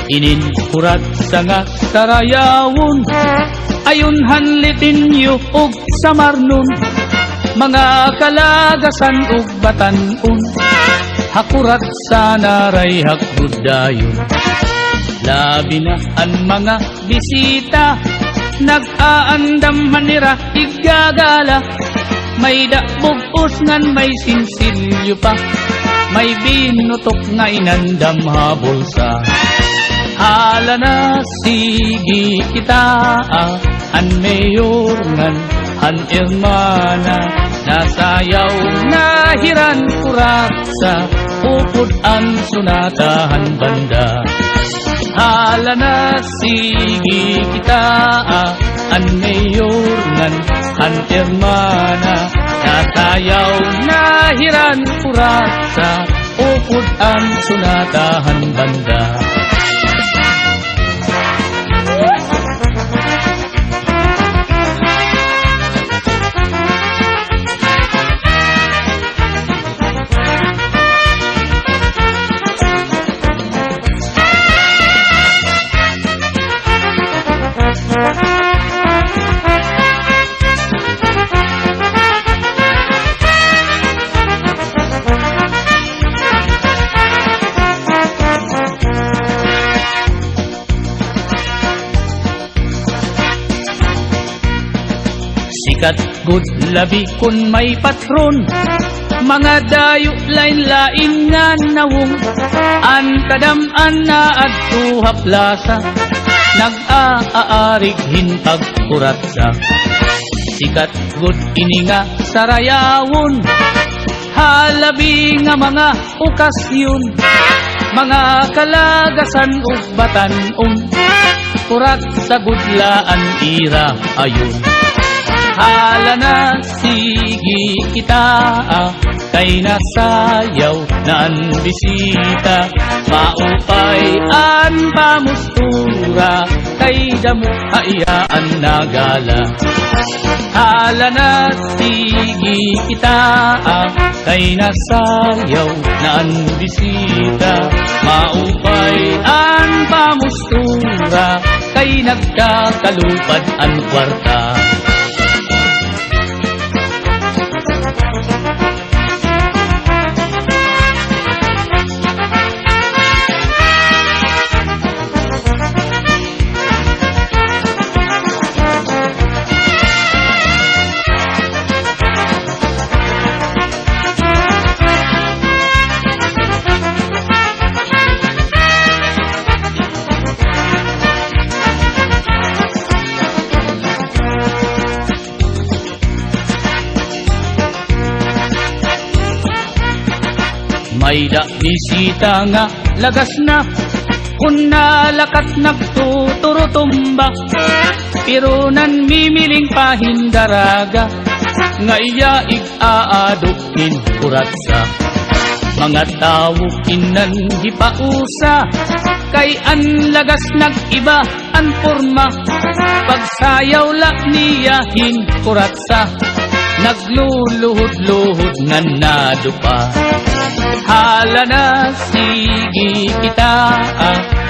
Ininkurat sa nga sarayawon, ayon hanlitin yu og samarnon, mga kalagasan ug batanon, hakurat sa naray hakbudayon. Labi na ang mga bisita, nag-aandam manira igagala, may dakbog usngan may sinsilyo pa, may binutok nga inandam habol sa hala na sige kita, an mayor ngan an irmana, nasayaw nahiran kurat sa upod ang sunatahan banda. Hala na sige kita, an mayor ngan an irmana, nasayaw nahiran kurat sa upod ang sunatahan banda. Sikat good labi kun may patron, mga dayo lain-lain nga nawong, an kadam-an na adto haplasa, nag-aarig hintag kuratsa. Sikat good ini nga sarayawon, halabi nga mga okasyon, mga kalagasan ug batanon, kurat sa gudlaan ira ayon. Hala na sige kita, kay nasayaw na ang bisita, maupay an pamustura, kay damo hayaan nagala. Hala na sige kita, kay nasayaw na ang bisita, maupay an pamustura, kay nagkakalupad ang kwarta. May da bisita nga lagas na, kun nalakat nagtuturutumba, pero nan mimiling pahindaraga, nga iya ig-aadukin kuratsa. Mga tao kinan hipausa, kay an lagas nag-iba an forma, pagsayaw la niyahin kuratsa, nagluluhod-luhod nga nadupa. Hala na sige kita,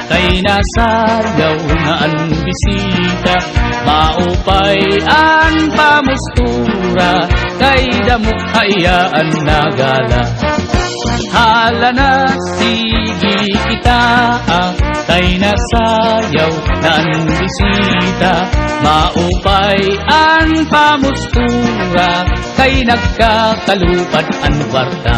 kay nasayaw na ang bisita, maupay ang pamustura, kay damo hayaan nagala. Hala na sige kita, kay nasayaw na ang bisita, maupay ang pamustura, kay nagkakalupad ang kwarta.